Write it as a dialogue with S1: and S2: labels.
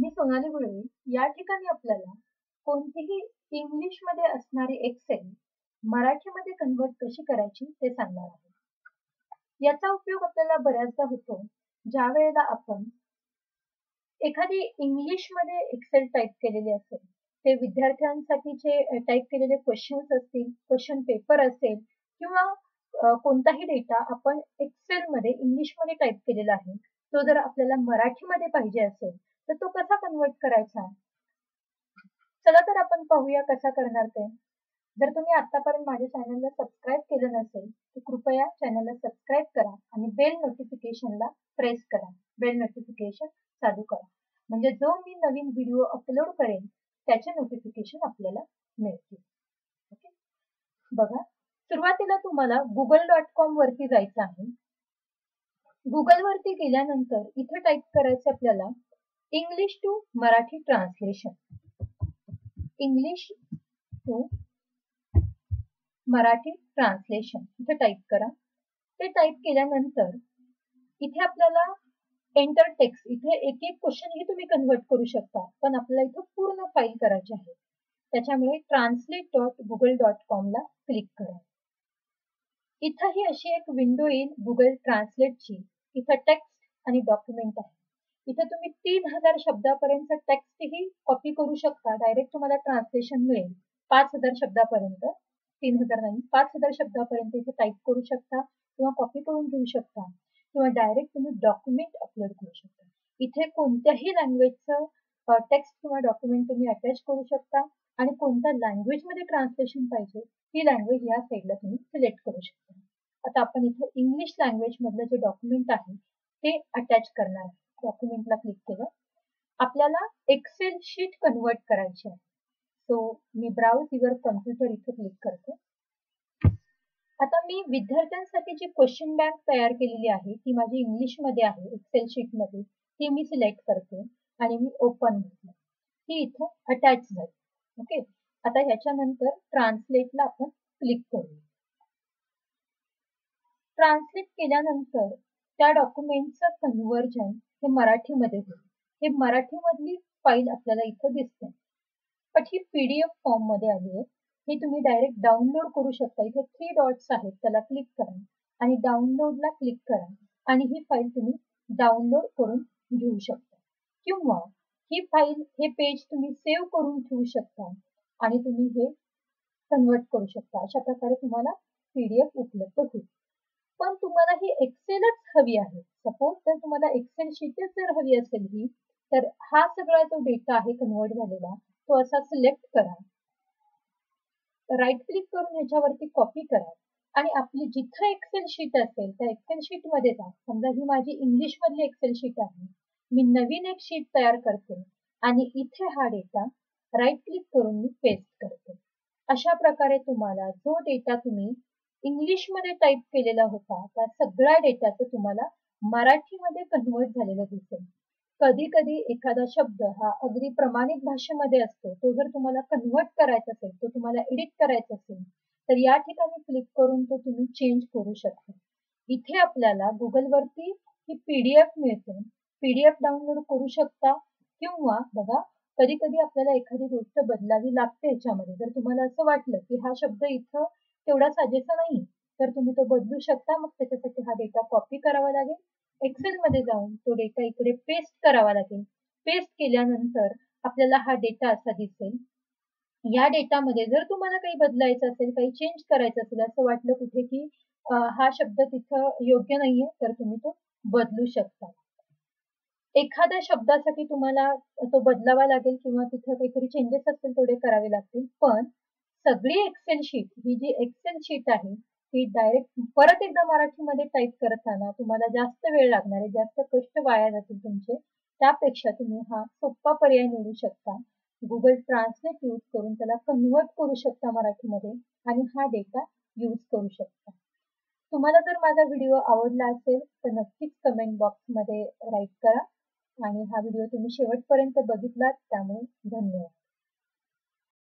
S1: मी सोनाली गुळवे. या ठिकाणी आपल्याला कोणतीही इंग्लिशमध्ये असणारी एक्सेल मराठीमध्ये कन्व्हर्ट कशी करायची ते सांगणार आहे. याचा उपयोग आपल्याला बऱ्याचदा होतो ज्या वेळेला आपण एखादी इंग्लिशमध्ये एक्सेल टाईप केलेली असेल, ते विद्यार्थ्यांसाठीचे टाईप केलेले क्वेश्चन्स असतील, क्वेश्चन पेपर असेल किंवा कोणताही डेटा आपण एक्सेलमध्ये इंग्लिशमध्ये टाईप केलेला आहे, तो जर आपल्याला मराठीमध्ये पाहिजे असेल तर तो कसा कन्व्हर्ट करायचा? चला तर आपण पाहूया कसा करणार ते. जर तुम्ही आतापर्यंत माझ्या चॅनलला सबस्क्राईब केलं नसेल तर कृपया चॅनलला सबस्क्राईब करा आणि बेल नोटिफिकेशनला प्रेस करा. बेल नोटिफिकेशन चालू करा, म्हणजे जो मी नवीन व्हिडिओ अपलोड करेन त्याचे नोटिफिकेशन आपल्याला मिळतील. ओके, बघा, सुरुवातीला तुम्हाला google.com वरती जायचं आहे. गुगल वरती गेल्यानंतर इथे टाईप करायचं आपल्याला English to Marathi translation. English to Marathi translation इथे टाईप करा. ते टाईप केल्यानंतर इथे आपल्याला एंटर टेक्स्ट, इथे एक एक क्वेश्चन ही तुम्ही कन्व्हर्ट करू शकता, पण आपल्याला इथे पूर्ण फाईल करायची आहे. त्याच्यामुळे translate.google.com ला क्लिक करा. इथं ही अशी एक विंडो येईल गुगल ट्रान्सलेटची. इथं टेक्स्ट आणि डॉक्युमेंट आहे. इथं तुम्ही 3000 शब्दापर्यंत टेक्स्ट ही कॉपी करू शकता. डायरेक्ट तुम्हाला ट्रान्सलेशन मिळेल 5000 शब्दापर्यंत. 3000 नाही, 5000 शब्दापर्यंत इथे टाईप करू शकता किंवा कॉपी करून घेऊ शकता किंवा डायरेक्ट तुम्ही डॉक्युमेंट अपलोड करू शकता. इथे कोणत्याही लँग्वेजचं टेक्स्ट किंवा डॉक्युमेंट तुम्ही अटॅच करू शकता आणि कोणत्या लँग्वेजमध्ये ट्रान्सलेशन पाहिजे ती लँग्वेज या साईडला तुम्ही सिलेक्ट करू शकता. आता आपण इथे इंग्लिश लँग्वेज मधलं जे डॉक्युमेंट आहे ते अटॅच करणार आहे. डॉक्युमेंटला क्लिक केलं. आपल्याला एक्सेल शीट कन्व्हर्ट करायची आहे. सो मी ब्राउज युअर कम्प्युटर इथे क्लिक करते. आता मी विद्यार्थ्यांसाठी जी क्वेश्चन बँक तयार केलेली आहे ती माझी इंग्लिशमध्ये आहे. एक्सेल शीट मध्ये ती मी सिलेक्ट करते आणि मी ओपन म्हटलं. ती इथं अटॅच झाली. ओके, आता ह्याच्यानंतर ट्रान्सलेटला आपण क्लिक करू. ट्रान्सलेट केल्यानंतर त्या डॉक्युमेंटचं कन्व्हर्जन हे मराठीमध्ये होईल. हे मराठीमधली फाईल आपल्याला इथं दिसते, पण ही PDF फॉर्म मध्ये आली आहे. हे तुम्ही डायरेक्ट डाउनलोड करू शकता. इथे 3 डॉट्स आहेत, त्याला क्लिक करा आणि डाउनलोडला क्लिक करा आणि ही फाईल तुम्ही डाउनलोड करून घेऊ शकता किंवा ही फाईल, हे पेज तुम्ही सेव्ह करून ठेवू शकता आणि तुम्ही हे कन्वर्ट करू शकता. अशा प्रकारे तुम्हाला PDF उपलब्ध होईल. पण तुम्हाला ही एक्सेलच हवी आहे. सपोज जर तुम्हाला एक्सेल शीटच जर हवी असेल ही, तर हा सगळा जो डेटा आहे कन्वर्ट झालेला तो असा सिलेक्ट करा. राईट क्लिक करून ह्याच्यावरती कॉपी करा आणि आपली जिथं एक्सेल शीट असेल त्या एक्सेल शीट मध्ये जा. समजा ही माझी इंग्लिश मधली एक्सेल शीट आहे. मी नवीन एक शीट तयार करते आणि इथे हा डेटा राईट क्लिक करून मी पेस्ट करते. अशा प्रकारे तुम्हाला जो डेटा तुम्ही इंग्लिशमध्ये टाईप केलेला होता त्या सगळ्या डेटाचं तुम्हाला मराठीमध्ये कन्व्हर्ट झालेलं दिसेल. कधी कधी एखादा शब्द हा अगदी प्रमाणित भाषेमध्ये असतो, तो जर तुम्हाला कन्व्हर्ट करायचा असेल, तो तुम्हाला एडिट करायचा असेल तर या ठिकाणी क्लिक करून तो तुम्ही चेंज करू शकता. इथे आपल्याला गुगलवरती ही PDF मिळते. PDF डाउनलोड करू शकता किंवा बघा, कधी कधी आपल्याला एखादी गोष्ट बदलावी लागते याच्यामध्ये. जर तुम्हाला असं वाटलं की हा शब्द इथं तेवढा साजेसा नाही तर तुम्ही तो बदलू शकता. मग त्याच्यासाठी हा डेटा कॉपी करावा लागेल. एक्सेल मध्ये जाऊन तो डेटा इकडे पेस्ट करावा लागेल. पेस्ट केल्यानंतर आपल्याला हा डेटा असा दिसेल. या डेटामध्ये जर तुम्हाला काही बदलायचं असेल, काही चेंज करायचं असेल, असं वाटलं कुठे की हा शब्द तिथं योग्य नाहीये तर तुम्ही तो बदलू शकता. एखाद्या शब्दासाठी तुम्हाला तो बदलावा लागेल किंवा तिथं काहीतरी चेंजेस असतील तेवढे करावे लागतील. पण सगळी एक्सेल शीट, ही जी एक्सेल शीट आहे ती डायरेक्ट परत एकदा मराठीमध्ये टाईप करताना तुम्हाला जास्त वेळ लागणार आहे, जास्त कष्ट वाया जातील तुमचे. त्यापेक्षा तुम्ही हा सोपा पर्याय निवडू शकता. गुगल ट्रान्सलेट यूज करून त्याला कन्व्हर्ट करू शकता मराठीमध्ये आणि हा डेटा यूज करू शकता. तुम्हाला जर माझा व्हिडिओ आवडला असेल तर नक्कीच कमेंट बॉक्समध्ये राईट करा आणि हा व्हिडिओ तुम्ही शेवटपर्यंत बघितलात त्यामुळे धन्यवाद.